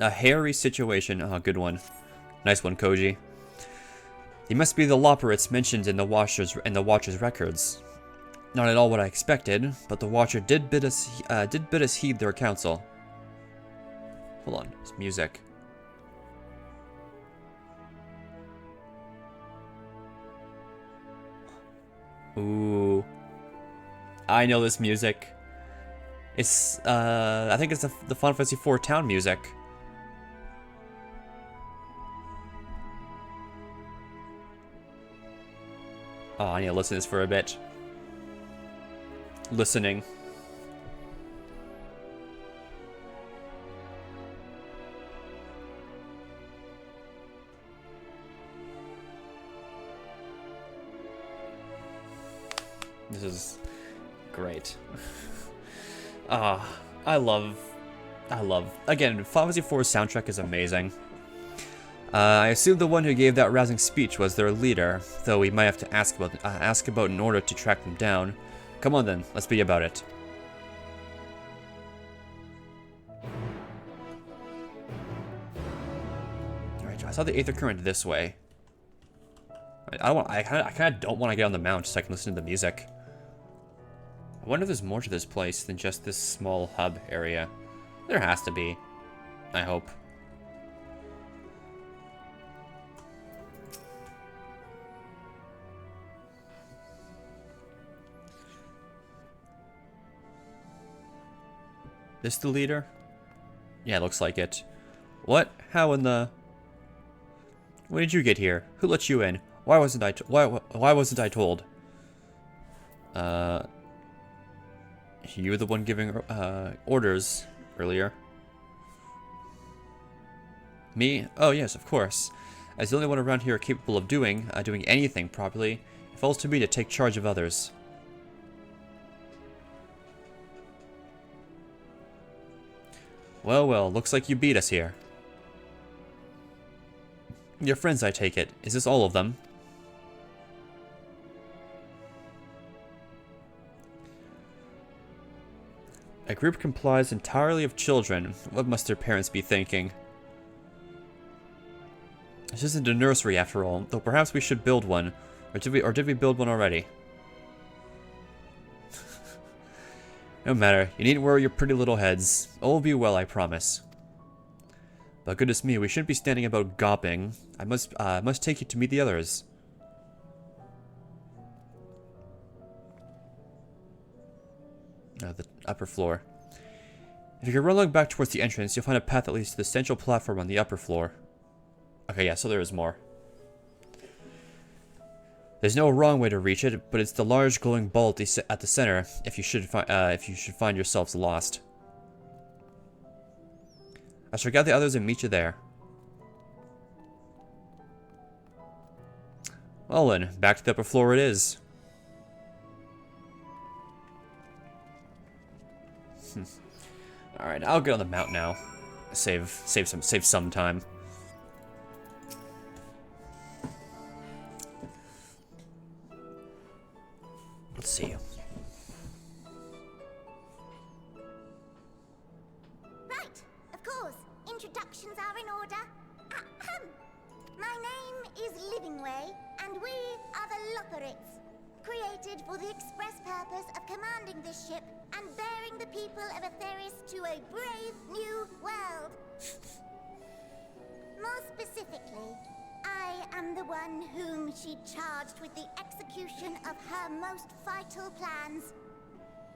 A hairy situation. Oh, good one. Nice one, Koji. He must be the Loporrits mentioned in the Watcher's records. Not at all what I expected, but the Watcher did bid us heed their counsel. Hold on, it's music. Ooh, I know this music. It's I think it's the Final Fantasy IV town music. Oh, I need to listen to this for a bit. Listening. This is great. I love. Again, Final Fantasy IV's soundtrack is amazing. I assume the one who gave that rousing speech was their leader, though we might have to ask about in order to track them down. Come on then, let's be about it. Alright, I saw the Aether Current this way. I kind of don't want to get on the mount so I can listen to the music. I wonder if there's more to this place than just this small hub area. There has to be. I hope. This the leader? Yeah, looks like it. What? How in the... When did you get here? Who let you in? Why wasn't I told? You were the one giving orders earlier. Me? Oh yes, of course. As the only one around here capable of doing anything properly, it falls to me to take charge of others. Well, well, looks like you beat us here. Your friends, I take it. Is this all of them? A group comprised entirely of children. What must their parents be thinking? This isn't a nursery after all, though perhaps we should build one. Or did we build one already? No matter, you needn't worry your pretty little heads. All will be well, I promise. But goodness me, we shouldn't be standing about gawping. I must take you to meet the others. The upper floor. If you run along back towards the entrance, you'll find a path that leads to the central platform on the upper floor. Okay, yeah, so there is more. There's no wrong way to reach it, but it's the large glowing ball at the center if you should find yourselves lost. I shall gather the others and meet you there. Well then, back to the upper floor it is. Alright, I'll get on the mount now. Save some time. Let's see. Right, of course. Introductions are in order. Ahem. My name is Livingway, and we are the Loporrits, created for the express purpose of commanding this ship and bearing the people of Etheris to a brave new world. More specifically, I am the one whom she charged with the execution of her most vital plans.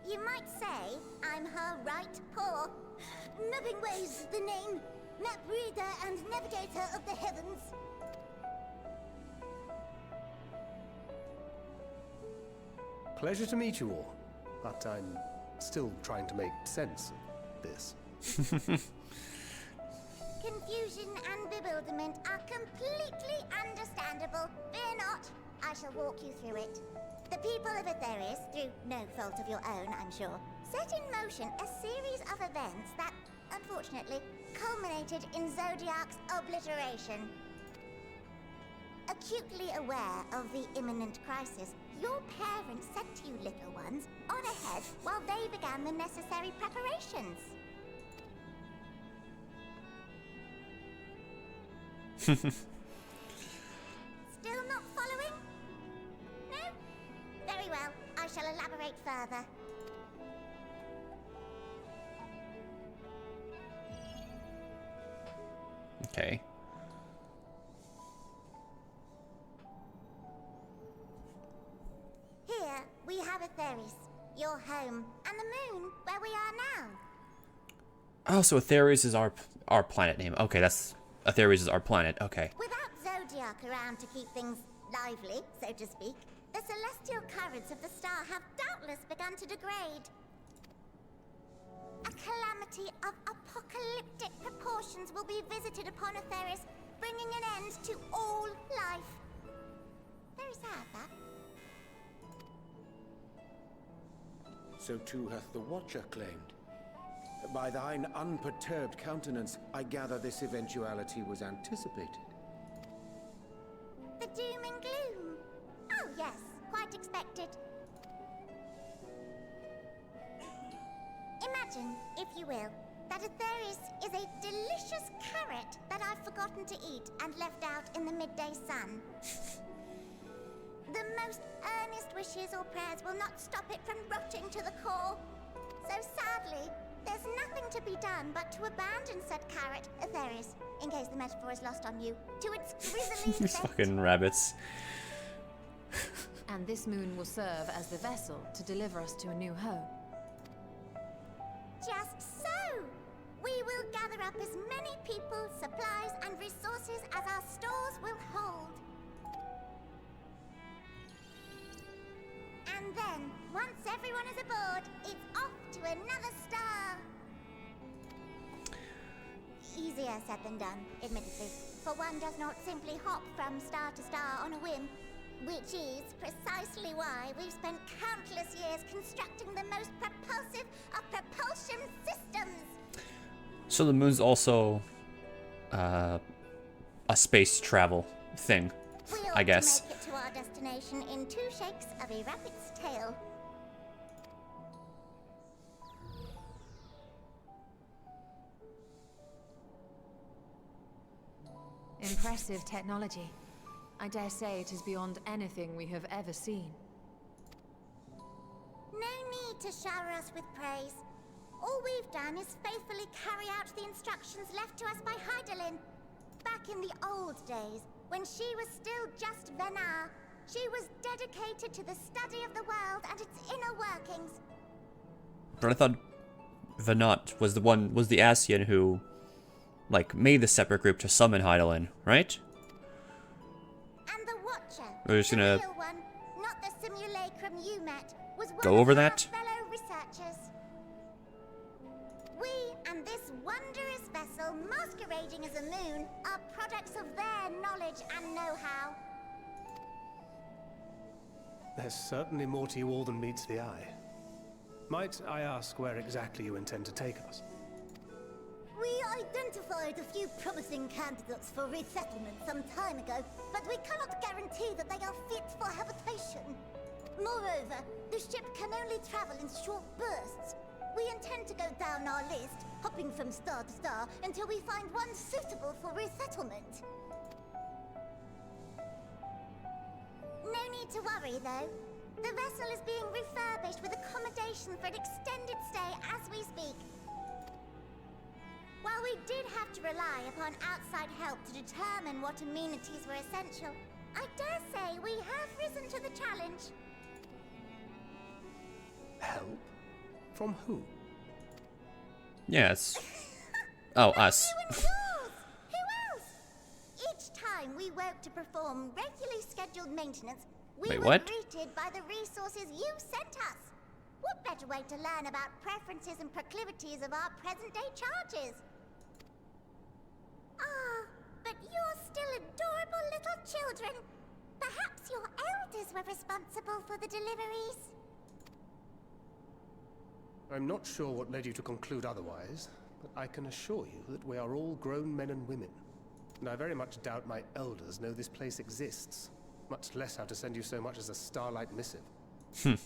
You might say I'm her right paw. Livingway's the name, map reader and navigator of the heavens. Pleasure to meet you all, but I'm still trying to make sense of this. Confusion and bewilderment are completely understandable. Fear not, I shall walk you through it. The people of Etheris, through no fault of your own, I'm sure, set in motion a series of events that, unfortunately, culminated in Zodiac's obliteration. Acutely aware of the imminent crisis, your parents sent you little ones on ahead while they began the necessary preparations. Still not following? No? Very well. I shall elaborate further. Okay. Here we have Atheris, your home, and the moon, where we are now. Oh, so Atheris is our planet name. Okay, that's Atheris is our planet. Okay. Without Zodiac around to keep things lively, so to speak, the celestial currents of the star have doubtless begun to degrade. A calamity of apocalyptic proportions will be visited upon Atheris, bringing an end to all life. Very sad, that. So too hath the Watcher claimed. By thine unperturbed countenance, I gather this eventuality was anticipated. The doom and gloom. Oh yes, quite expected. Imagine, if you will, that Atheris is a delicious carrot that I've forgotten to eat and left out in the midday sun. The most earnest wishes or prayers will not stop it from rotting to the core. So sadly, there's nothing to be done but to abandon said carrot, Atheris, in case the metaphor is lost on you, to its grisly These fate. fucking rabbits. And this moon will serve as the vessel to deliver us to a new home. Just so! We will gather up as many people, supplies, and resources as our stores will hold. And then, once everyone is aboard, it's off to another star. Easier said than done, admittedly, for one does not simply hop from star to star on a whim. Which is precisely why we've spent countless years constructing the most propulsive of propulsion systems. So the moon's also a space travel thing, We I ought guess. to make it to our destination in 2 shakes of a rabbit's tail. Impressive technology. I dare say it is beyond anything we have ever seen. No need to shower us with praise. All we've done is faithfully carry out the instructions left to us by Heidelin. Back in the old days, when she was still just Venar, she was dedicated to the study of the world and its inner workings. But I thought Venat was the Ascian who, like, made the separate group to summon Heidelin, right? And the Watcher, We're just the gonna real one, not the simulacrum you met, was one go of over our that? fellow researchers. We and this wondrous vessel masquerading as a moon are products of their knowledge and know-how. There's certainly more to you all than meets the eye. Might I ask where exactly you intend to take us? We identified a few promising candidates for resettlement some time ago, but we cannot guarantee that they are fit for habitation. Moreover, the ship can only travel in short bursts. We intend to go down our list, hopping from star to star, until we find one suitable for resettlement. No need to worry, though. The vessel is being refurbished with accommodation for an extended stay as we speak. While we did have to rely upon outside help to determine what amenities were essential, I dare say we have risen to the challenge. Help? From who? Yes. Oh, us. You and yours! Who else? Each time we woke to perform regularly scheduled maintenance, we Wait, were what? greeted by the resources you sent us. What better way to learn about preferences and proclivities of our present-day charges? Ah, but you're still adorable little children. Perhaps your elders were responsible for the deliveries. I'm not sure what led you to conclude otherwise, but I can assure you that we are all grown men and women. And I very much doubt my elders know this place exists, much less how to send you so much as a starlight missive. What?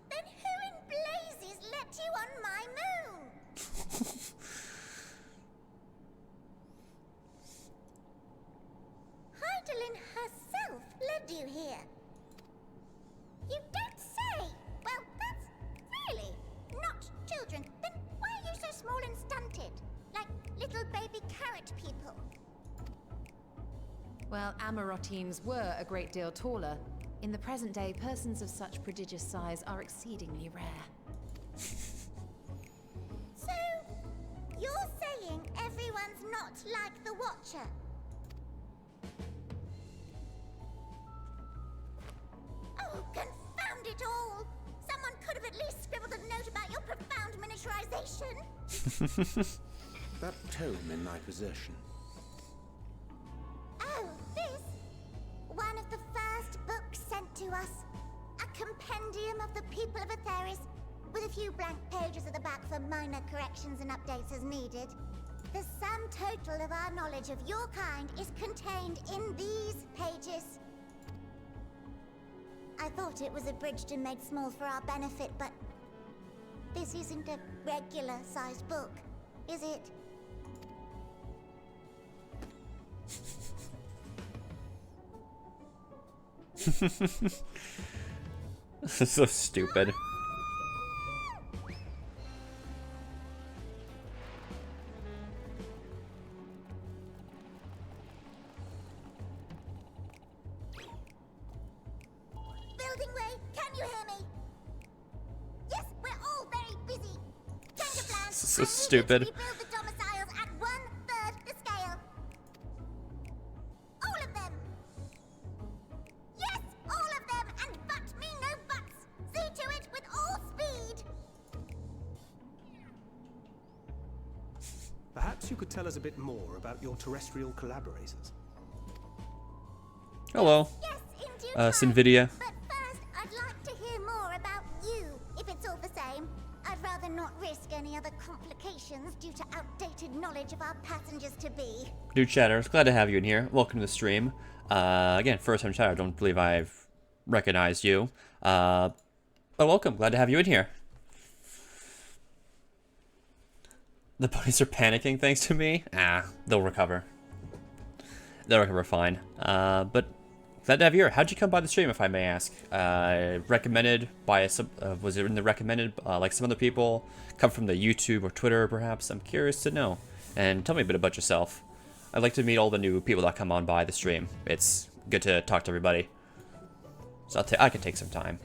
Then who in blazes let you on my moon? Well, Amarotines were a great deal taller. In the present day, persons of such prodigious size are exceedingly rare. So, you're saying everyone's not like the Watcher? Oh, confound it all! Someone could have at least scribbled a note about your profound miniaturization. That tome in my possession. Oh, this? One of the first books sent to us. A compendium of the people of Etheris, with a few blank pages at the back for minor corrections and updates as needed. The sum total of our knowledge of your kind is contained in these pages. I thought it was abridged and made small for our benefit, but this isn't a regular-sized book, is it? This is so stupid. Building way, can you hear me? Yes, we're all very busy. Change of plans. So and stupid. immediately build the domiciles at 1/3 the scale. All of them. Yes, all of them, and but me no buts. See to it with all speed. Perhaps you could tell us a bit more about your terrestrial collaborators. Hello, Yes, in due time. Sinvidia. But first, I'd like to hear more about you, if it's all the same. I'd rather not risk any other complications due to outdated knowledge of our passengers-to-be. New chatters, glad to have you in here. Welcome to the stream. Again, first time chatter, don't believe I've recognized you. But welcome, glad to have you in here. The bunnies are panicking thanks to me? They'll recover. They'll recover fine. But glad to have you here. How'd you come by the stream, if I may ask? Recommended by some, was it in the recommended, like some other people? Come from the YouTube or Twitter, perhaps? I'm curious to know. And tell me a bit about yourself. I'd like to meet all the new people that come on by the stream. It's good to talk to everybody. So I can take some time.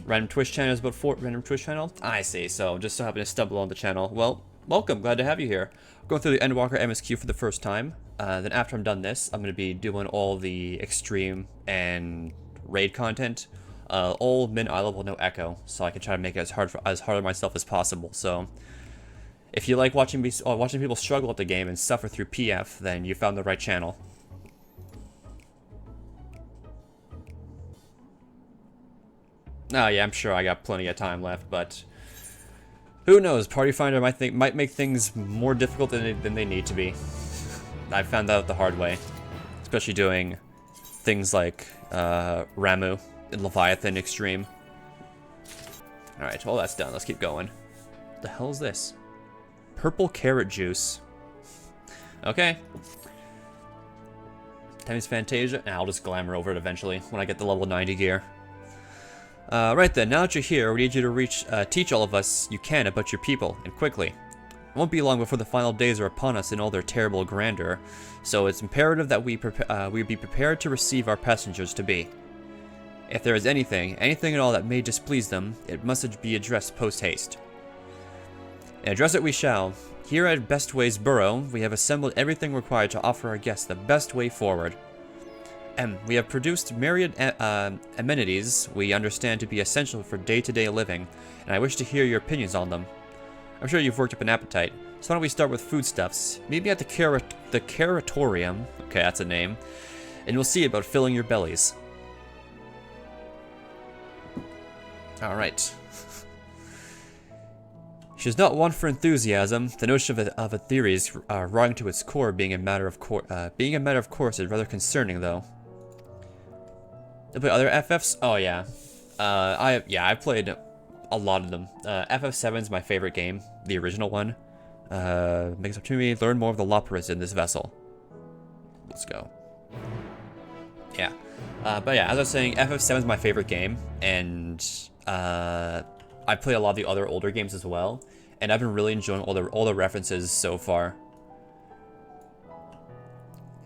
Random Twitch channel is about 4 random Twitch channel? I see, so just so happen to stumble on the channel. Well, welcome, glad to have you here. Going through the Endwalker MSQ for the first time. Then after I'm done this, I'm going to be doing all the extreme and raid content. All min eye level, no echo, so I can try to make it as hard on myself as possible. So if you like watching people struggle at the game and suffer through PF, then you found the right channel. Oh yeah, I'm sure I got plenty of time left, but who knows? Party Finder might make things more difficult than they need to be. I found that out the hard way, especially doing things like Ramu and Leviathan Extreme. All right, well that's done. Let's keep going. What the hell is this? Purple carrot juice. Okay. Times Fantasia. I'll just glamour over it eventually when I get the level 90 gear. Right then, now that you're here, we need you to teach all of us you can about your people, and quickly. It won't be long before the final days are upon us in all their terrible grandeur, so it's imperative that we be prepared to receive our passengers-to-be. If there is anything at all that may displease them, it must be addressed post-haste. And address it we shall. Here at Bestway's Burrow, we have assembled everything required to offer our guests the best way forward. We have produced myriad amenities we understand to be essential for day-to-day living, and I wish to hear your opinions on them. I'm sure you've worked up an appetite, so why don't we start with foodstuffs? Meet me at the Caratorium, okay, that's a name, and we'll see about filling your bellies. Alright. She's not one for enthusiasm. The notion of a theory is wrong to its core, being a matter of course is rather concerning, though. But other FFs? Oh yeah, I played a lot of them. FF7 is my favorite game, the original one. Makes up to me. Learn more of the Loporrits in this vessel. Let's go. Yeah, but yeah, as I was saying, FF7 is my favorite game, and I play a lot of the other older games as well, and I've been really enjoying all the references so far.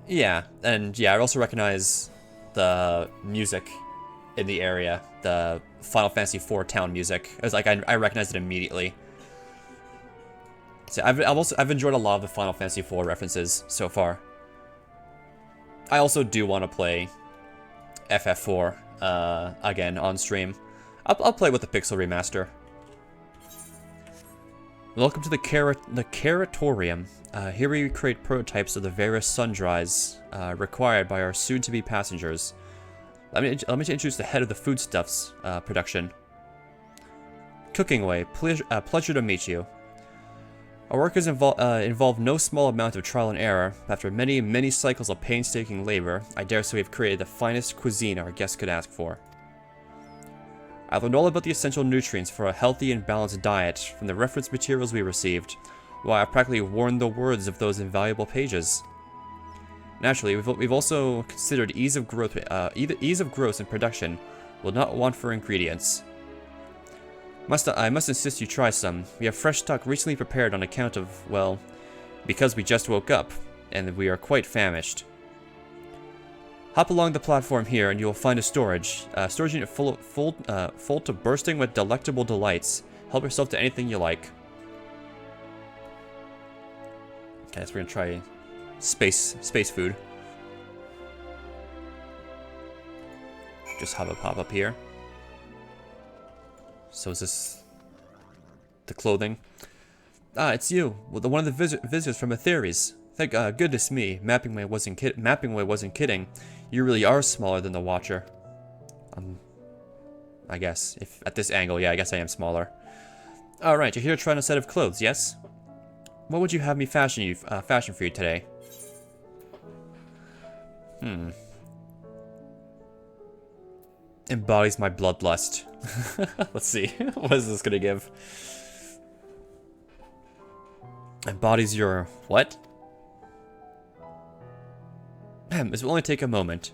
Yeah, and yeah, I also recognize the music in the area, the Final Fantasy IV town music. It was like I recognized it immediately. So I've enjoyed a lot of the Final Fantasy IV references so far. I also do want to play FF4 again on stream. I'll play with the Pixel Remaster. Welcome to the Caratorium. Here we create prototypes of the various sundries required by our soon-to-be passengers. Let me introduce the head of the foodstuffs production. Cooking Way, pleasure to meet you. Our workers involve no small amount of trial and error. After many, many cycles of painstaking labor, I dare say we have created the finest cuisine our guests could ask for. I learned all about the essential nutrients for a healthy and balanced diet from the reference materials we received, while I practically warned the words of those invaluable pages. Naturally, we've also considered ease of growth in production will not want for ingredients. I must insist you try some. We have fresh stock recently prepared on account of, well, because we just woke up, and we are quite famished. Hop along the platform here and you will find a storage unit full to bursting with delectable delights. Help yourself to anything you like. Okay, so we're gonna try space food. Just have a pop up here. So is this the clothing? Ah, it's you. Well, one of the visitors from Atheres. Thank goodness me, Mappingway wasn't kidding. You really are smaller than the Watcher. I guess if at this angle, yeah, I guess I am smaller. All right, you're here to try on a set of clothes, yes? What would you have me fashion for you today? Embodies my bloodlust. Let's see. What is this gonna give? Embodies your what? This will only take a moment.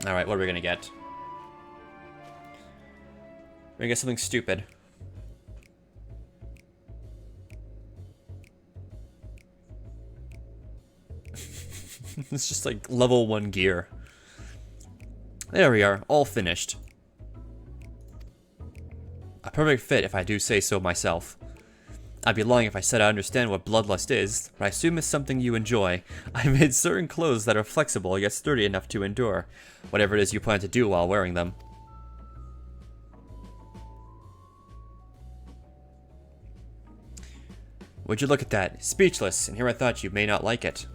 Alright, what are we gonna get? We're gonna get something stupid. It's just like level 1 gear. There we are, all finished. A perfect fit if I do say so myself. I'd be lying if I said I understand what bloodlust is, but I assume it's something you enjoy. I made certain clothes that are flexible yet sturdy enough to endure whatever it is you plan to do while wearing them. Would you look at that? Speechless, and here I thought you may not like it.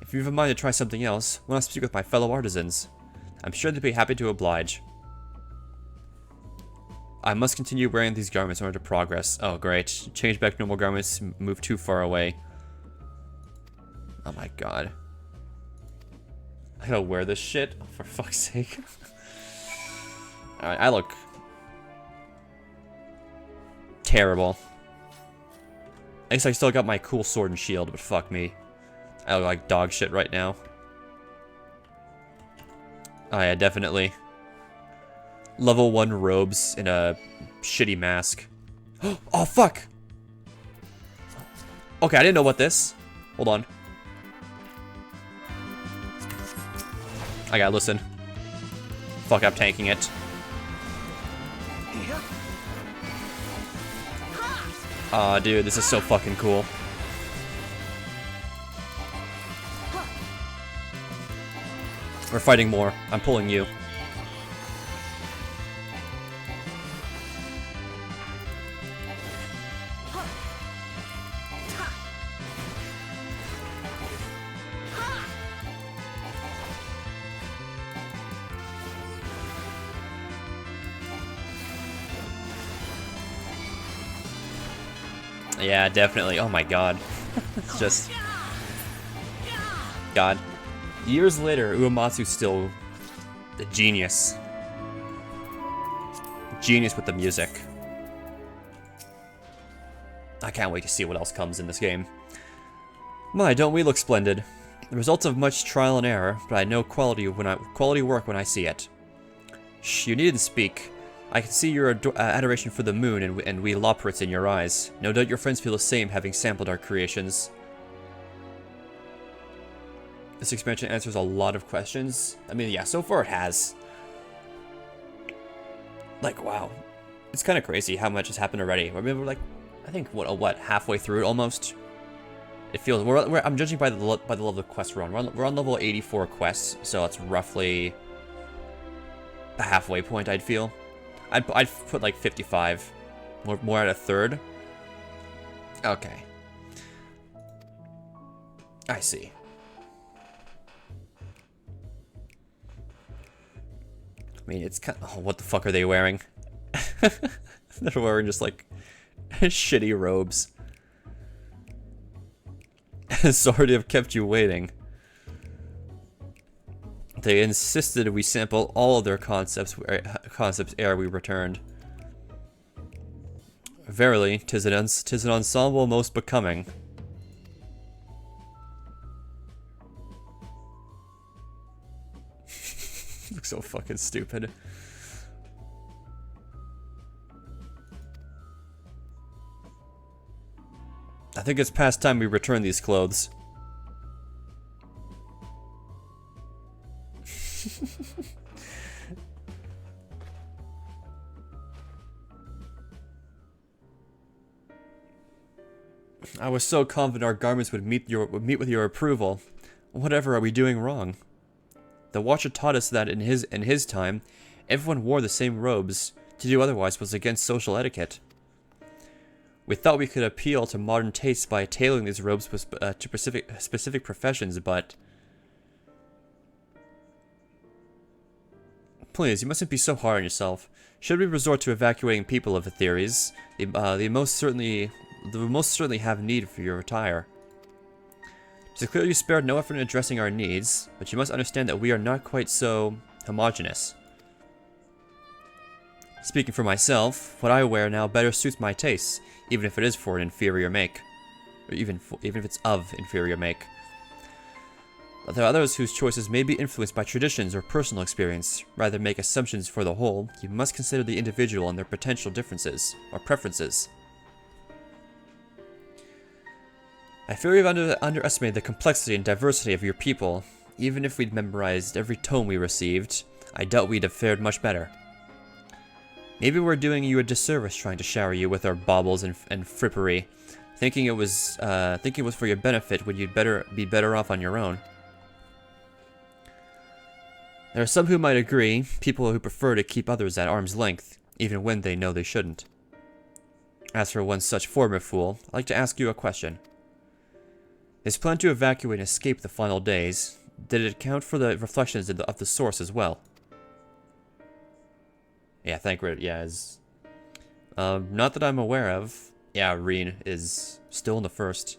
If you have a mind to try something else, why not speak with my fellow artisans? I'm sure they'd be happy to oblige. I must continue wearing these garments in order to progress. Oh, great. Change back normal garments, move too far away. Oh my god. I gotta wear this shit? Oh, for fuck's sake. Alright, I look terrible. At least I still got my cool sword and shield, but fuck me. I look like dog shit right now. Oh yeah, definitely. Level 1 robes in a shitty mask. Oh, fuck! Okay, I didn't know about this. Hold on. I gotta listen. Fuck, I'm tanking it. Aw, dude, this is so fucking cool. We're fighting more. I'm pulling you. Yeah, definitely. Oh my god. It's just... God. Years later, Uematsu's still a genius. Genius with the music. I can't wait to see what else comes in this game. My, don't we look splendid. The results of much trial and error, but I know quality work when I see it. Shh, you needn't speak. I can see your adoration for the moon and we Loporrits in your eyes. No doubt your friends feel the same having sampled our creations. This expansion answers a lot of questions. I mean, yeah, so far it has. Like, wow. It's kind of crazy how much has happened already. I mean, we're like, I think, what, halfway through it almost? It feels, I'm judging by the level of quest we're on. We're on level 84 quests, so that's roughly the halfway point, I'd feel. I'd put like 55. More at a third. Okay. I see. I mean, it's kind of... Oh, what the fuck are they wearing? They're wearing just, like, shitty robes. Sorry to have kept you waiting. They insisted we sample all of their concepts ere we returned. Verily, 'tis an ensemble most becoming. Looks so fucking stupid. I think it's past time we return these clothes. I was so confident our garments would meet with your approval. Whatever are we doing wrong? The Watcher taught us that in his time, everyone wore the same robes. To do otherwise was against social etiquette. We thought we could appeal to modern tastes by tailoring these robes to specific professions, but... Please, you mustn't be so hard on yourself. Should we resort to evacuating people of the theories, they will most certainly have need for your attire. So clearly you spared no effort in addressing our needs, but you must understand that we are not quite so homogeneous. Speaking for myself, what I wear now better suits my tastes, even if it is for an inferior make. Or even if it's of inferior make. But there are others whose choices may be influenced by traditions or personal experience. Rather than make assumptions for the whole, you must consider the individual and their potential differences, or preferences. I fear we've underestimated the complexity and diversity of your people. Even if we'd memorized every tome we received, I doubt we'd have fared much better. Maybe we're doing you a disservice trying to shower you with our baubles and frippery, thinking it was for your benefit when you'd be better off on your own. There are some who might agree, people who prefer to keep others at arm's length, even when they know they shouldn't. As for one such former fool, I'd like to ask you a question. His plan to evacuate and escape the final days, did it account for the reflections of the source as well? Yeah, not that I'm aware of. Yeah, Reen is still in the first.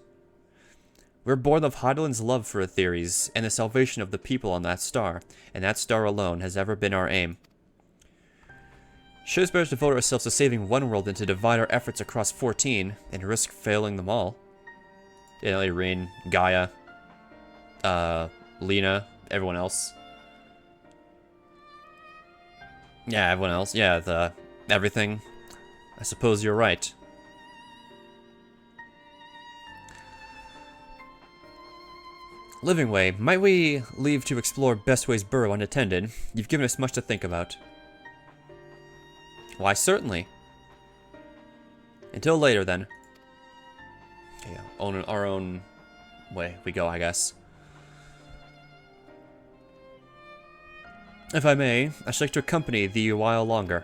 We're born of Heidelin's love for theories, and the salvation of the people on that star, and that star alone has ever been our aim. Should us better devote ourselves to saving one world than to divide our efforts across 14, and risk failing them all? Reen, Gaia, Lena, everyone else. Yeah, everyone else. Yeah, everything. I suppose you're right. Living Way, might we leave to explore Bestway's burrow unattended? You've given us much to think about. Why, certainly. Until later, then. Yeah, on our own way we go, I guess. If I may, I should like to accompany thee a while longer.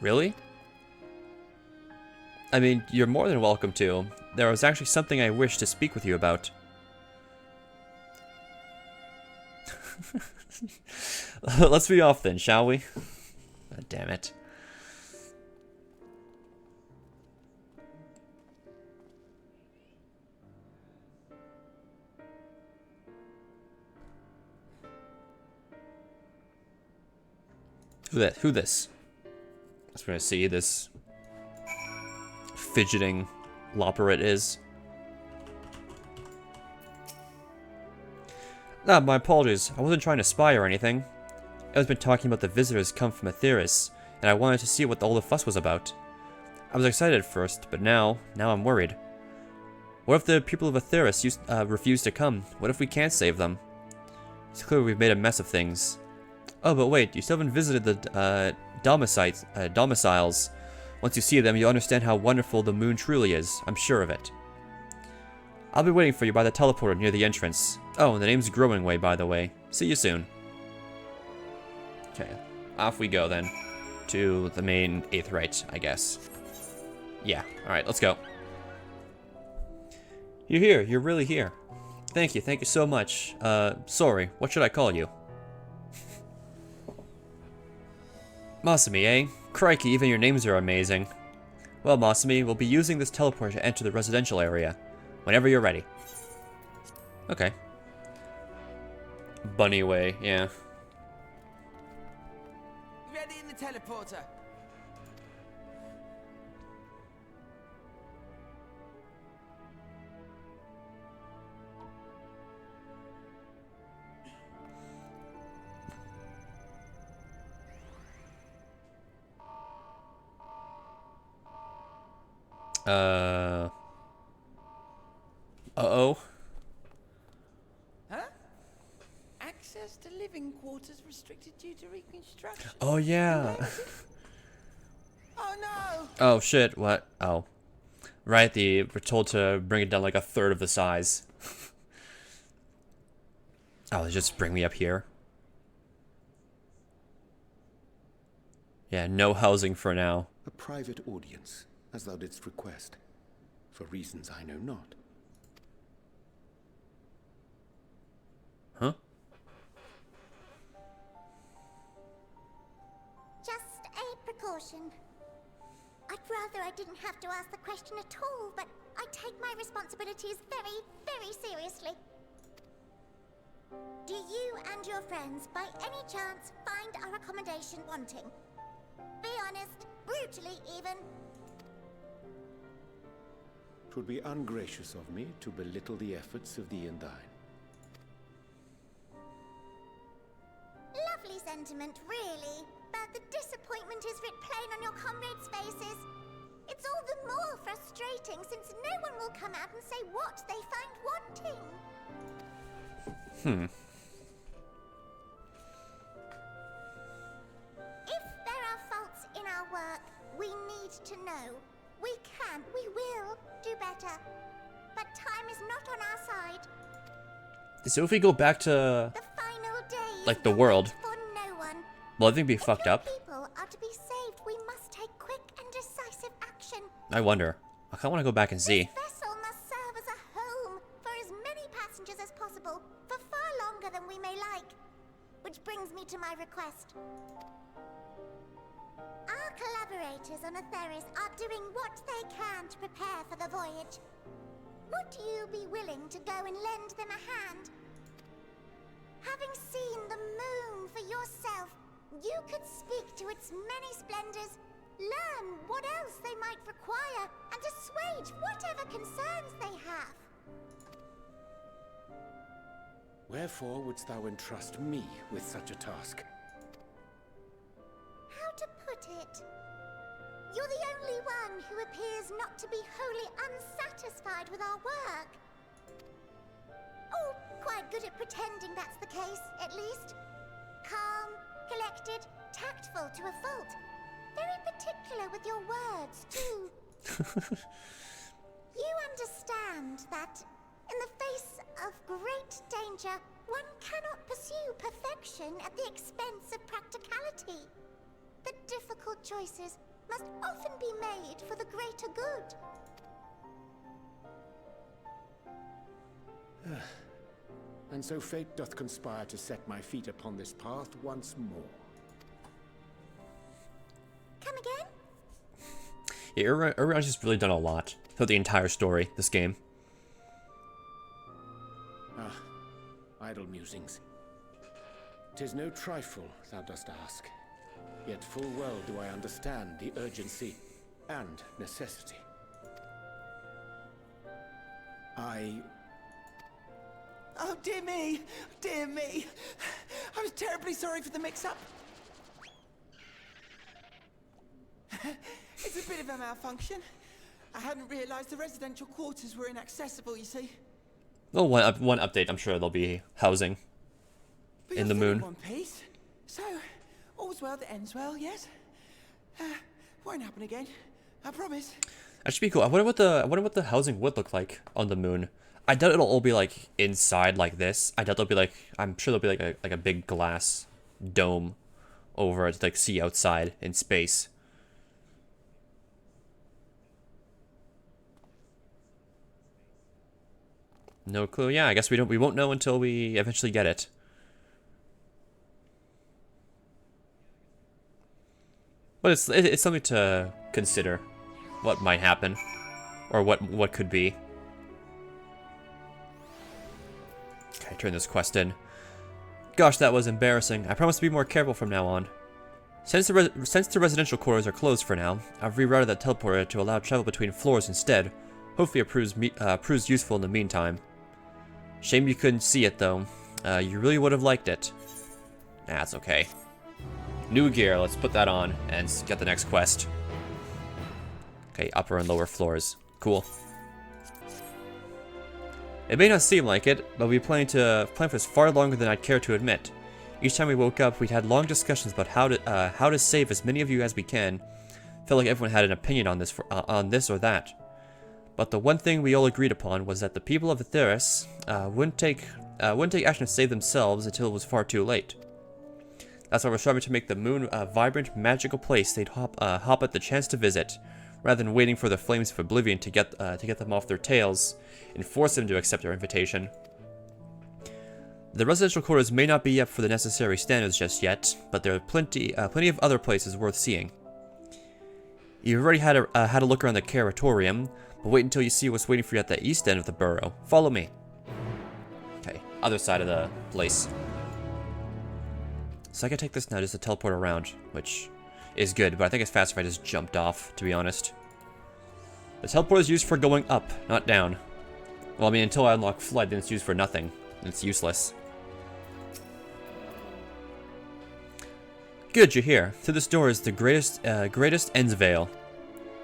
Really? I mean, you're more than welcome to. There was actually something I wish to speak with you about. Let's be off then, shall we? God damn it. Who this? I was gonna see this fidgeting Loporrit is. Ah, my apologies. I wasn't trying to spy or anything. I was been talking about the visitors come from Aetheris, and I wanted to see what all the fuss was about. I was excited at first, but now I'm worried. What if the people of Atheris refuse to come? What if we can't save them? It's clear we've made a mess of things. Oh, but wait, you still haven't visited the domiciles. Once you see them, you'll understand how wonderful the moon truly is. I'm sure of it. I'll be waiting for you by the teleporter near the entrance. Oh, and the name's Growing Way, by the way. See you soon. Okay, off we go then. To the main 8th rite, I guess. Yeah, alright, let's go. You're here, you're really here. Thank you so much. Sorry, what should I call you? Masumi, eh? Crikey, even your names are amazing. Well, Masumi, we'll be using this teleporter to enter the residential area. Whenever you're ready. Okay. Bunny Way, yeah. Ready in the teleporter. Uh-oh. Huh? Access to living quarters restricted due to reconstruction. Oh, yeah. Oh no! Oh, shit, what? Oh. Right, we're told to bring it down like a third of the size. Oh, just bring me up here. Yeah, no housing for now. A private audience, as thou didst request, for reasons I know not. Huh? Just a precaution. I'd rather I didn't have to ask the question at all, but I take my responsibilities very, very seriously. Do you and your friends, by any chance, find our accommodation wanting? Be honest, brutally even. 'Twould be ungracious of me to belittle the efforts of thee and thine. Lovely sentiment, really. But the disappointment is writ plain on your comrades' faces. It's all the more frustrating since no one will come out and say what they find wanting. If there are faults in our work, we need to know. We will do better. But time is not on our side. So if we go back to, The final day like, the world, for no one. will everything be fucked If up? your people are to be saved, we must take quick and decisive action. I wonder. I kinda wanna go back and see. This vessel must serve as a home for as many passengers as possible, for far longer than we may like. Which brings me to my request. Our collaborators on Atheris are doing what they can to prepare for the voyage. Would you be willing to go and lend them a hand? Having seen the moon for yourself, you could speak to its many splendors, learn what else they might require, and assuage whatever concerns they have. Wherefore wouldst thou entrust me with such a task? How to put it? You're the only one who appears not to be wholly unsatisfied with our work. Or quite good at pretending that's the case, at least. Calm, collected, tactful to a fault. Very particular with your words, too. You understand that, in the face of great danger, one cannot pursue perfection at the expense of practicality. The difficult choices must often be made for the greater good. And so fate doth conspire to set my feet upon this path once more. Come again? Yeah, Urian's just really done a lot throughout the entire story, this game. Ah, idle musings. 'Tis no trifle thou dost ask. Yet full well do I understand the urgency and necessity. Oh, dear me! Dear me! I was terribly sorry for the mix-up. It's a bit of a malfunction. I hadn't realized the residential quarters were inaccessible, you see. Well, one update, I'm sure there'll be housing But in you're the still moon. in one piece. So, all's well that ends well, yes? Won't happen again. I promise. That should be cool. I wonder what the housing would look like on the moon. I doubt it'll all be like inside like this. I doubt there'll be like, I'm sure there'll be like a big glass dome over it to like see outside in space. No clue. Yeah, I guess we won't know until we eventually get it. But it's something to consider. What might happen, or what could be. Okay, turn this quest in. Gosh, that was embarrassing. I promise to be more careful from now on. Since the residential quarters are closed for now, I've rerouted that teleporter to allow travel between floors instead. Hopefully it proves useful in the meantime. Shame you couldn't see it though. You really would have liked it. That's okay. New gear, let's put that on and get the next quest. Okay, upper and lower floors. Cool. It may not seem like it, but we've been planning for this far longer than I'd care to admit. Each time we woke up, we'd had long discussions about how to save as many of you as we can. Felt like everyone had an opinion on this or that. But the one thing we all agreed upon was that the people of Etheris wouldn't take action to save themselves until it was far too late. That's why we're striving to make the moon a vibrant, magical place they'd hop at the chance to visit, rather than waiting for the flames of oblivion to get them off their tails and force them to accept our invitation. The residential quarters may not be up for the necessary standards just yet, but there are plenty of other places worth seeing. You've already had a look around the Caratorium, but wait until you see what's waiting for you at the east end of the borough. Follow me. Okay, other side of the place. So I can take this now just to teleport around, which is good, but I think it's faster if I just jumped off, to be honest. The teleport is used for going up, not down. Well, I mean, until I unlock Flood, then it's used for nothing. It's useless. Good, you're here. Through this door is the greatest End's Veil.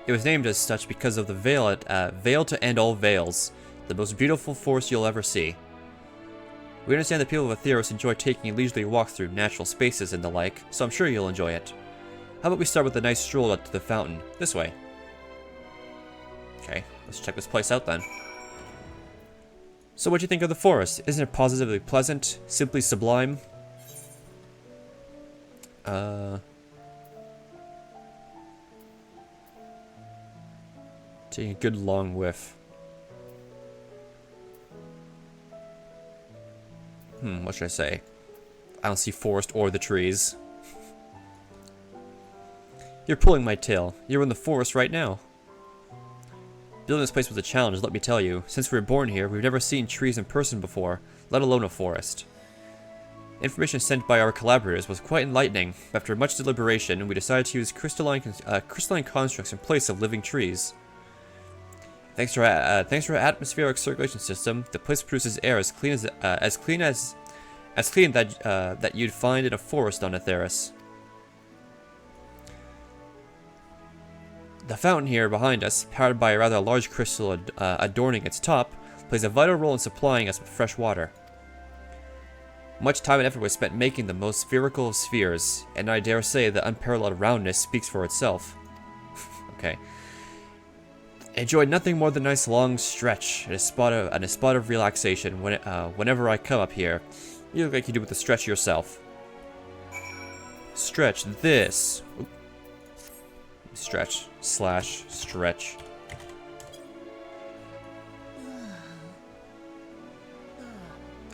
It was named as such because of the veil to end all veils, the most beautiful forest you'll ever see. We understand that people of Etheris enjoy taking a leisurely walk through natural spaces and the like, so I'm sure you'll enjoy it. How about we start with a nice stroll up to the fountain, this way. Okay, let's check this place out then. So what do you think of the forest? Isn't it positively pleasant? Simply sublime? Taking a good long whiff. What should I say? I don't see forest or the trees. You're pulling my tail. You're in the forest right now. Building this place was a challenge, let me tell you. Since we were born here, we've never seen trees in person before, let alone a forest. Information sent by our collaborators was quite enlightening. After much deliberation, we decided to use crystalline constructs in place of living trees. Thanks to our atmospheric circulation system, the place produces air as clean that you'd find in a forest on Etheris. The fountain here behind us, powered by a rather large crystal adorning its top, plays a vital role in supplying us with fresh water. Much time and effort was spent making the most spherical of spheres, and I dare say the unparalleled roundness speaks for itself. Okay. Enjoy nothing more than a nice long stretch and a spot of relaxation whenever I come up here. You look like you do with the stretch yourself. Stretch this. Oop. Stretch / stretch.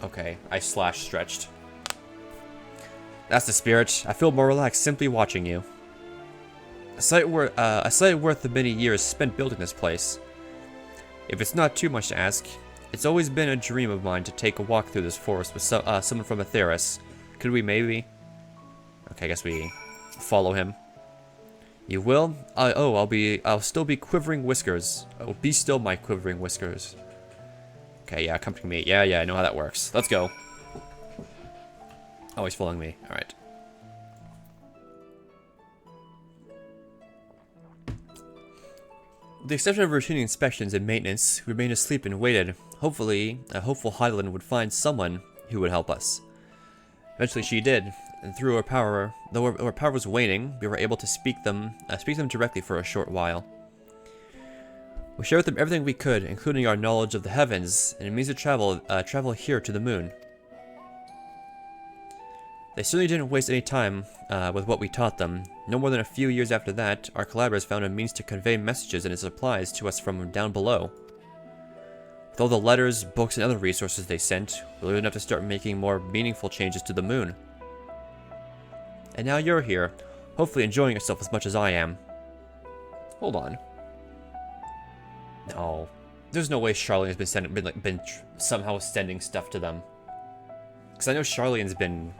Okay, I /stretched. That's the spirit. I feel more relaxed simply watching you. A sight worth the many years spent building this place. If it's not too much to ask, it's always been a dream of mine to take a walk through this forest with someone from Etheris. Could we maybe? Okay, I guess we follow him. You will? I'll still be quivering whiskers. Oh, be still my quivering whiskers. Okay, yeah, come to me. Yeah, I know how that works. Let's go. Oh, he's following me. Alright. With the exception of routine inspections and maintenance, we remained asleep and waited. Hopefully, a hopeful Hydaelyn would find someone who would help us. Eventually she did, and through our power, though our power was waning, we were able to speak them directly for a short while. We shared with them everything we could, including our knowledge of the heavens, and it means to travel here to the moon. They certainly didn't waste any time with what we taught them. No more than a few years after that, our collaborators found a means to convey messages and supplies to us from down below. With all the letters, books, and other resources they sent, we'll even have to start making more meaningful changes to the moon. And now you're here, hopefully enjoying yourself as much as I am. Hold on. No. There's no way Charlene's been somehow sending stuff to them. Because I know Charlene's been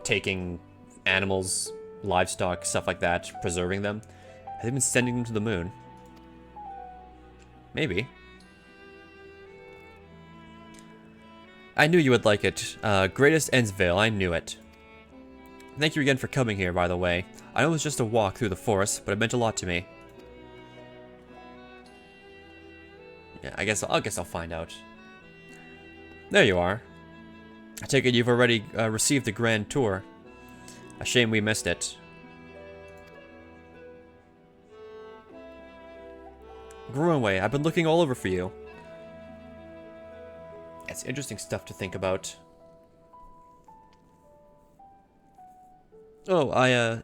taking animals, livestock, stuff like that, preserving them. Have they been sending them to the moon? Maybe. I knew you would like it. Greatest Endsvale, I knew it. Thank you again for coming here, by the way. I know it was just a walk through the forest, but it meant a lot to me. Yeah, I guess I'll find out. There you are. I take it you've already received the grand tour. A shame we missed it. Gruenway, I've been looking all over for you. It's interesting stuff to think about. Oh,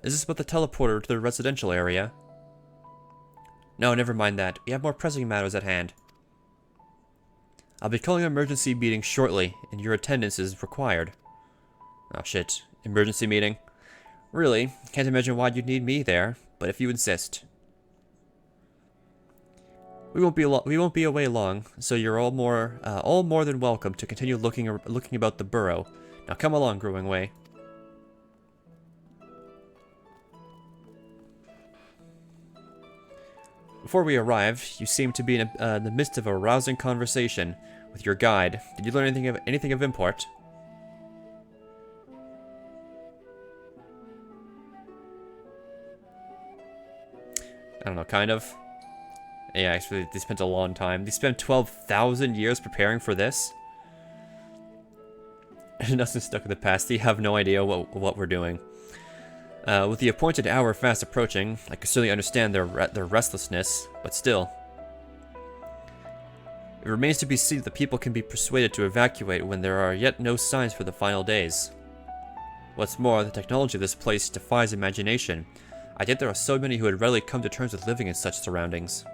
is this about the teleporter to the residential area? No, never mind that. We have more pressing matters at hand. I'll be calling an emergency meeting shortly, and your attendance is required. Oh shit. Emergency meeting? Really? Can't imagine why you'd need me there, but if you insist. We won't be away long, so you're all more than welcome to continue looking about the burrow. Now come along, Gruenway. Before we arrived, you seemed to be in the midst of a rousing conversation with your guide. Did you learn anything of import? I don't know, kind of. Yeah, actually, they spent a long time. They spent 12,000 years preparing for this. Nothing stuck in the past. They have no idea what we're doing. With the appointed hour fast approaching, I can certainly understand their restlessness, but still. It remains to be seen if the people can be persuaded to evacuate when there are yet no signs for the final days. What's more, the technology of this place defies imagination. I think there are so many who would readily come to terms with living in such surroundings.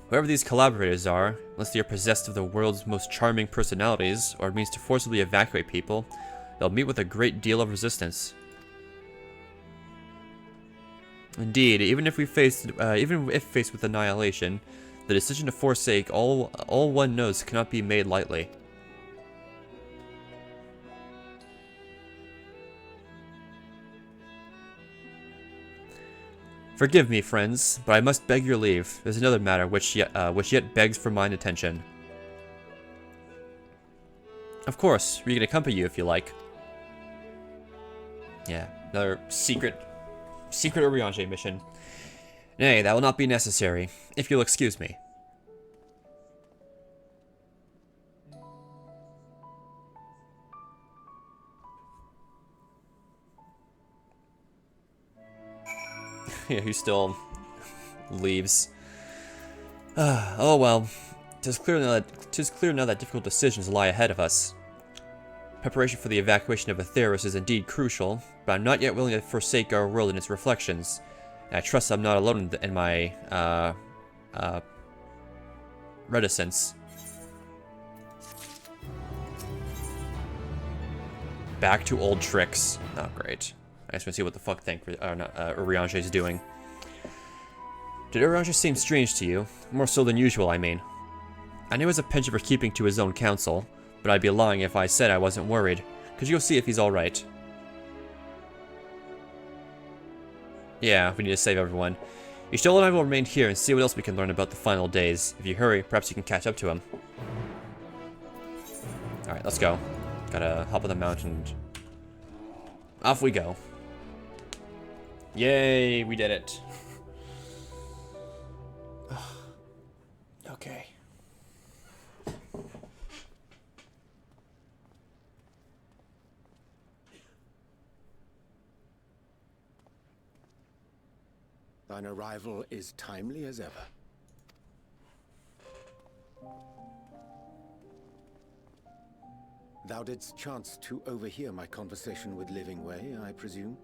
Whoever these collaborators are, unless they are possessed of the world's most charming personalities, or means to forcibly evacuate people, they'll meet with a great deal of resistance. Indeed, even if faced with annihilation, the decision to forsake all one knows cannot be made lightly. Forgive me, friends, but I must beg your leave. There's another matter which yet begs for mine attention. Of course, we can accompany you if you like. Yeah, another secret Urianger mission. Nay, that will not be necessary, if you'll excuse me. Yeah, he still leaves. Oh well, 'tis clear now that difficult decisions lie ahead of us. Preparation for the evacuation of Atheros is indeed crucial, but I'm not yet willing to forsake our world and its reflections. And I trust I'm not alone in my reticence. Back to old tricks. Oh, great. I just want to see what the fuck Urianger is doing. Did Urianger seem strange to you? More so than usual, I mean. I knew he was a penchant for keeping to his own counsel, but I'd be lying if I said I wasn't worried. Could you go see if he's alright? Yeah, we need to save everyone. Ishtel and I will remain here and see what else we can learn about the final days. If you hurry, perhaps you can catch up to him. Alright, let's go. Gotta hop on the mountain. Off we go. Yay, we did it. Okay. Thine arrival is timely as ever. Thou didst chance to overhear my conversation with Living Way, I presume?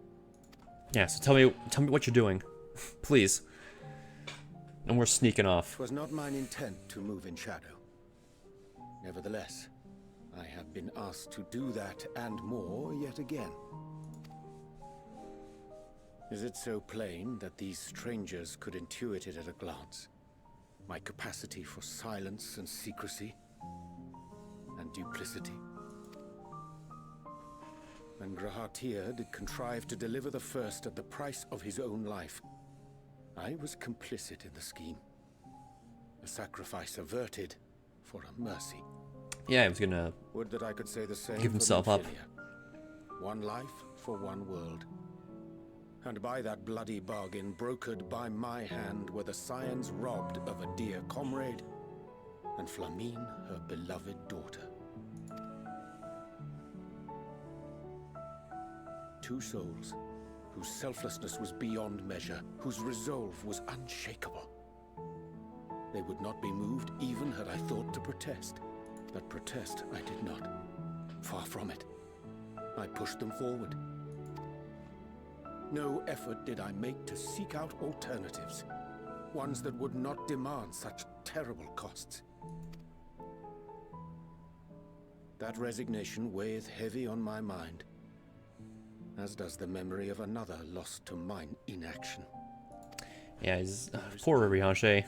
Yeah, so tell me what you're doing. Please. And we're sneaking off. 'Twas not mine intent to move in shadow. Nevertheless, I have been asked to do that and more yet again. Is it so plain that these strangers could intuit it at a glance? My capacity for silence and secrecy and duplicity? And Grahatir did contrive to deliver the first at the price of his own life. I was complicit in the scheme. A sacrifice averted for a mercy. Yeah, I was gonna Would that I could say the same give himself for up. Minfilia. One life for one world. And by that bloody bargain brokered by my hand were the scions robbed of a dear comrade, and Flamine her beloved daughter. Two souls whose selflessness was beyond measure, whose resolve was unshakable. They would not be moved even had I thought to protest. But protest I did not. Far from it. I pushed them forward. No effort did I make to seek out alternatives, ones that would not demand such terrible costs. That resignation weigheth heavy on my mind, as does the memory of another lost to mine inaction. Yeah, he's poor Rihanche.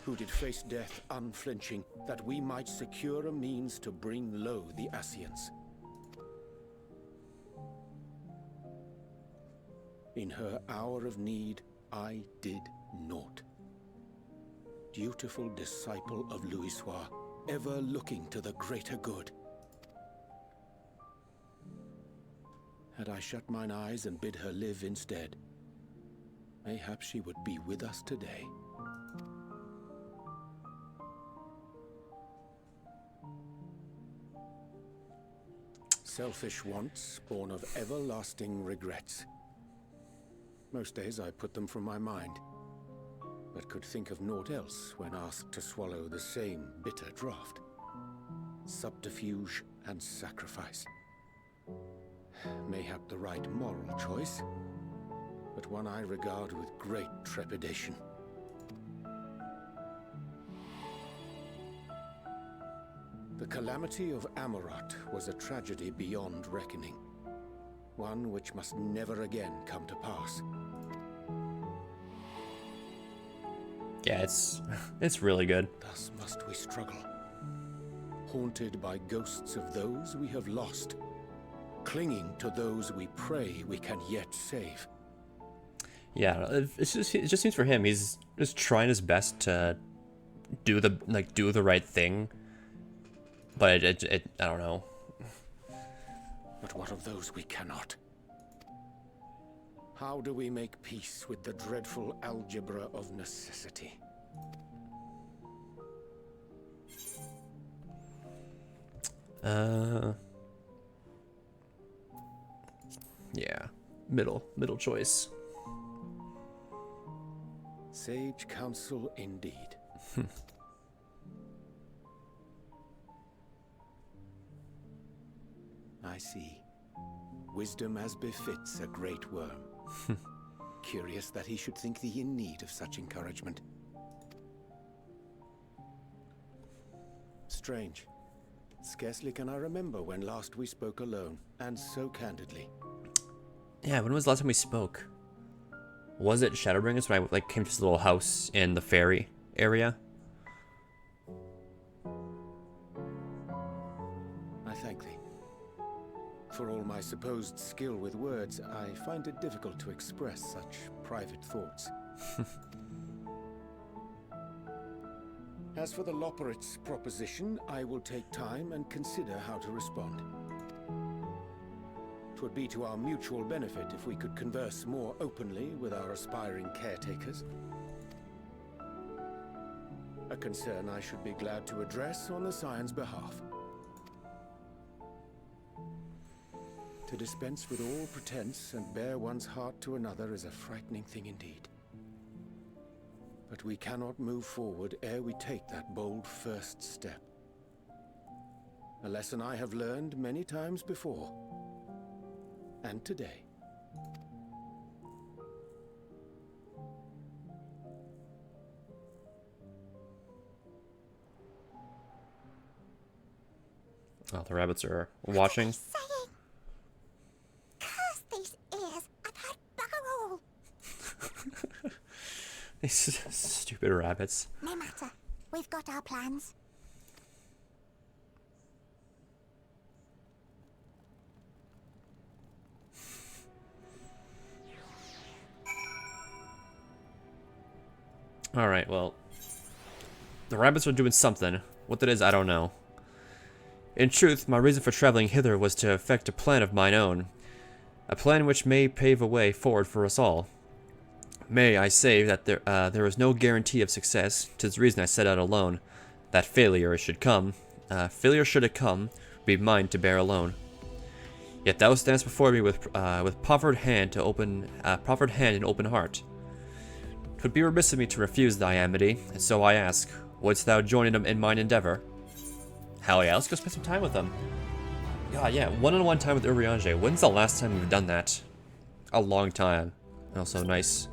Who did face death unflinching, that we might secure a means to bring low the Ascians. In her hour of need, I did naught. Dutiful disciple of Louisoix, ever looking to the greater good. Had I shut mine eyes and bid her live instead, mayhap she would be with us today. Selfish wants, born of everlasting regrets. Most days I put them from my mind, but could think of naught else when asked to swallow the same bitter draught. Subterfuge and sacrifice. Mayhap the right moral choice, but one I regard with great trepidation. The calamity of Amarat was a tragedy beyond reckoning. One which must never again come to pass. Yeah, it's really good. Thus must we struggle, haunted by ghosts of those we have lost, clinging to those we pray we can yet save. Yeah, it just seems for him, he's just trying his best to do the right thing, but I don't know. But what of those we cannot? How do we make peace with the dreadful algebra of necessity? Yeah, middle choice. Sage counsel indeed. I see. Wisdom as befits a great worm. Curious that he should think thee in need of such encouragement. Strange. Scarcely can I remember when last we spoke alone, and so candidly. Yeah, when was the last time we spoke? Was it Shadowbringers when I came to this little house in the ferry area? I thank thee. For all my supposed skill with words, I find it difficult to express such private thoughts. As for the Loporrits proposition, I will take time and consider how to respond. 'Twould be to our mutual benefit if we could converse more openly with our aspiring caretakers. A concern I should be glad to address on the Scion's behalf. To dispense with all pretense and bare one's heart to another is a frightening thing indeed. But we cannot move forward ere we take that bold first step. A lesson I have learned many times before. And today. Oh, the rabbits are watching. Saying, curse these ears. I've heard bugger all. These stupid rabbits. No matter. We've got our plans. Alright, well. The rabbits are doing something. What that is, I don't know. In truth, my reason for traveling hither was to effect a plan of mine own. A plan which may pave a way forward for us all. May I say that there is no guarantee of success. 'Tis the reason I set out alone. That failure should come. Failure should it come, be mine to bear alone. Yet thou standst before me with proffered hand and open heart. 'Twould be remiss of me to refuse thy amity, and so I ask, wouldst thou join in mine endeavor? Hell yeah, let's go spend some time with them. God, yeah, one-on-one time with Urianger. When's the last time we've done that? A long time. Also, nice.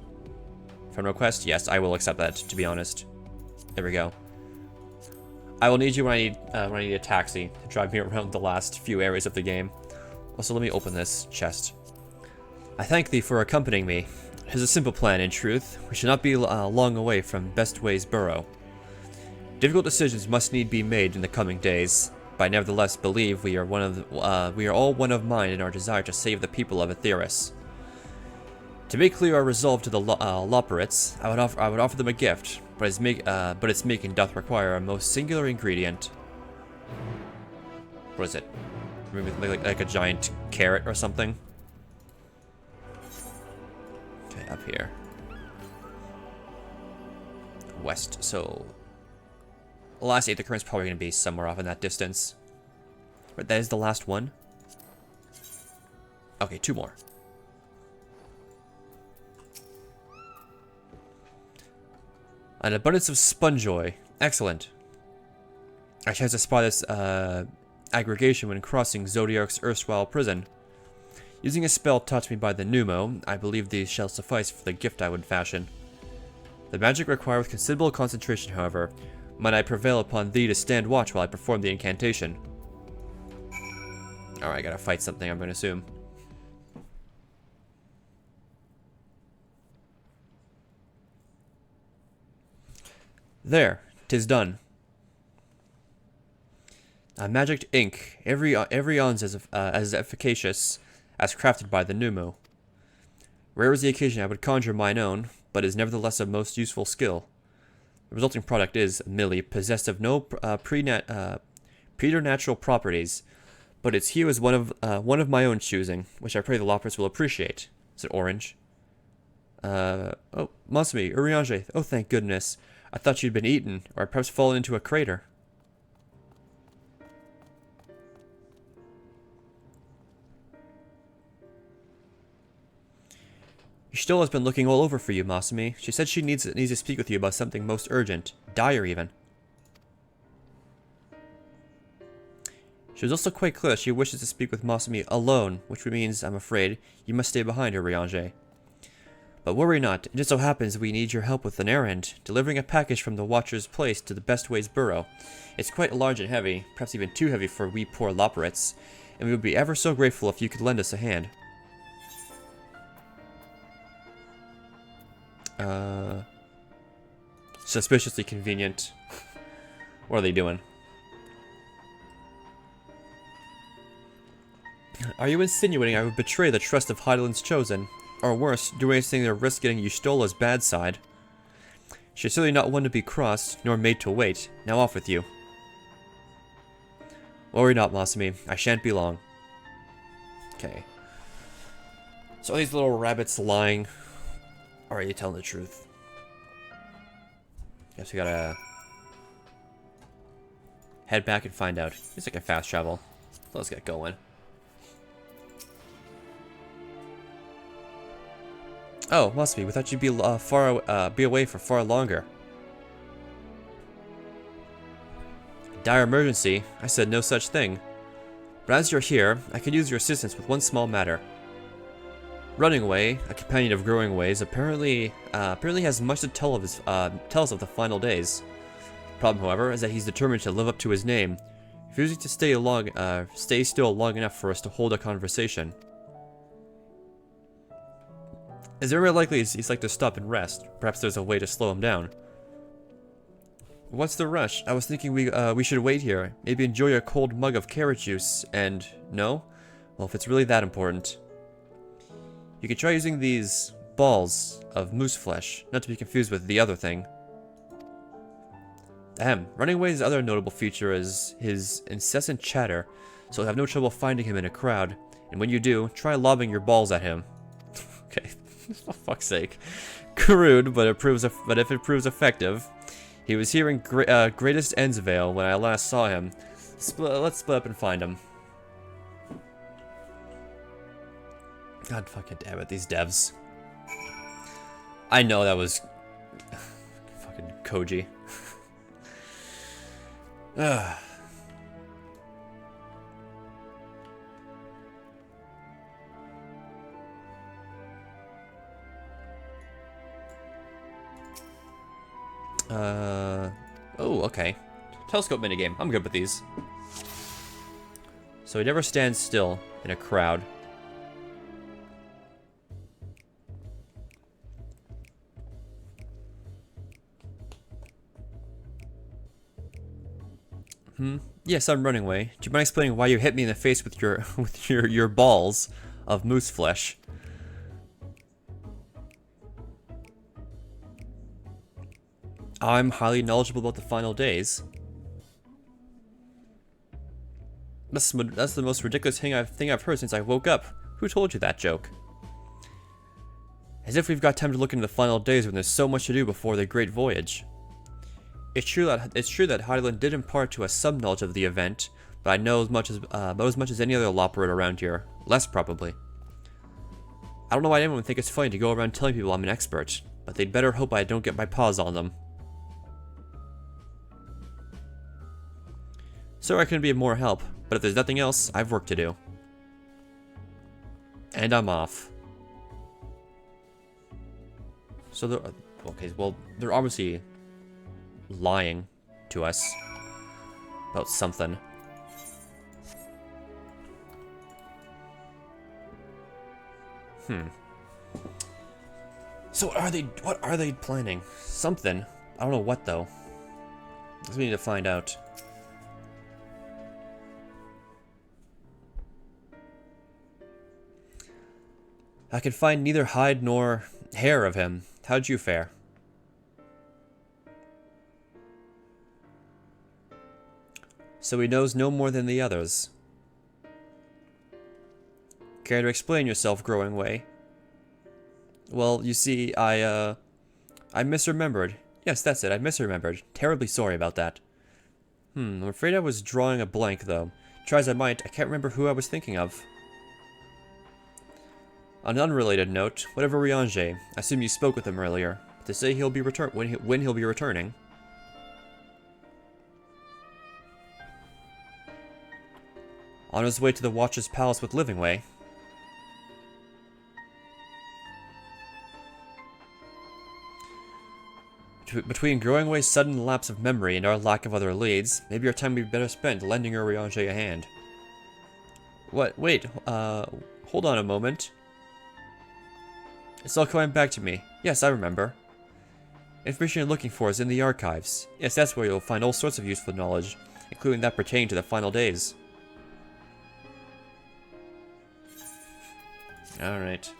Friend request? Yes, I will accept that, to be honest. There we go. I will need you when I need a taxi to drive me around the last few areas of the game. Also, let me open this chest. I thank thee for accompanying me. It is a simple plan, in truth. We shall not be long away from Bestway's burrow. Difficult decisions must need be made in the coming days, but I nevertheless believe we are all one of mind in our desire to save the people of Aetheris. To make clear our resolve to the Loporrits, I would offer them a gift, but its making doth require a most singular ingredient. What is it? Maybe like a giant carrot or something? Okay, up here. West, so... The last 8 occurrence is probably going to be somewhere off in that distance. But that is the last one? Okay, 2 more. An abundance of spongeoy. Excellent. I chanced to spot this aggregation when crossing Zodiark's erstwhile prison. Using a spell taught me by the Pneumo, I believe these shall suffice for the gift I would fashion. The magic required with considerable concentration, however. Might I prevail upon thee to stand watch while I perform the incantation? Alright, I gotta fight something, I'm gonna assume. There, 'tis done. Magic ink, every ounce as efficacious as crafted by the Pneumo. Rare is the occasion I would conjure mine own, but is nevertheless a most useful skill. The resulting product is, merely, possessed of no preternatural properties, but its hue is one of my own choosing, which I pray the Loporrits will appreciate. Is it orange? Oh, Masumi, Urianger, oh thank goodness. I thought you'd been eaten, or perhaps fallen into a crater. Y'shtola has been looking all over for you, Masumi. She said she needs to speak with you about something most urgent. Dire, even. She was also quite clear she wishes to speak with Masumi alone, which means, I'm afraid, you must stay behind her, Urianger. But worry not, it just so happens we need your help with an errand, delivering a package from the Watcher's place to the Bestway's burrow. It's quite large and heavy, perhaps even too heavy for we poor Loporrits, and we would be ever so grateful if you could lend us a hand. Suspiciously convenient. What are they doing? Are you insinuating I would betray the trust of Hydaelyn's chosen? Or worse, do anything to risk getting Y'shtola's bad side? She's certainly not one to be crossed, nor made to wait. Now off with you. Worry not, Masumi. I shan't be long. Okay. So are these little rabbits lying? Or are you telling the truth? Guess we gotta head back and find out. It's like a fast travel. Let's get going. Oh, must be. We thought you'd be be away for far longer. Dire emergency? I said no such thing. But as you're here, I could use your assistance with one small matter. Running Away, a companion of Growing Ways, apparently has much to tell us of the final days. Problem, however, is that he's determined to live up to his name, refusing to stay still long enough for us to hold a conversation. Is it very likely he's like to stop and rest? Perhaps there's a way to slow him down. What's the rush? I was thinking we should wait here. Maybe enjoy a cold mug of carrot juice and... No? Well, if it's really that important. You could try using these balls of moose flesh, not to be confused with the other thing. Ahem. Running Away's other notable feature is his incessant chatter, so you'll have no trouble finding him in a crowd. And when you do, try lobbing your balls at him. Okay, for fuck's sake. Crude, but if it proves effective. He was here in Greatest Endsvale when I last saw him. Let's split up and find him. God fucking damn it, these devs. I know that was fucking Koji. Oh, okay. Telescope minigame. I'm good with these. So he never stands still in a crowd. Yes, I'm Running Away. Do you mind explaining why you hit me in the face with your balls of moose flesh? I'm highly knowledgeable about the final days. That's the most ridiculous thing I've heard since I woke up. Who told you that joke? As if we've got time to look into the final days when there's so much to do before the great voyage. It's true that Hydaelyn did impart to us some knowledge of the event, but I know about as much as any other Loporrit around here. Less, probably. I don't know why anyone would think it's funny to go around telling people I'm an expert, but they'd better hope I don't get my paws on them. Sorry I couldn't be of more help, but if there's nothing else, I've work to do. And I'm off. So okay, well, they're obviously lying to us about something. So what are they planning? Something. I don't know what though. I guess we need to find out. I could find neither hide nor hair of him. How'd you fare? So he knows no more than the others. Care to explain yourself, Growing Way? Well, you see, I misremembered. Yes, that's it, I misremembered. Terribly sorry about that. I'm afraid I was drawing a blank, though. Try as I might, I can't remember who I was thinking of. On an unrelated note, whatever Riange, I assume you spoke with him earlier. To say he'll be when he'll be returning. On his way to the Watcher's Palace with Livingway. Between Growing Way's sudden lapse of memory and our lack of other leads, maybe our time would be better spent lending your Riange a hand. What? Wait, hold on a moment. It's all coming back to me. Yes, I remember. Information you're looking for is in the archives. Yes, that's where you'll find all sorts of useful knowledge, including that pertaining to the final days. Alright.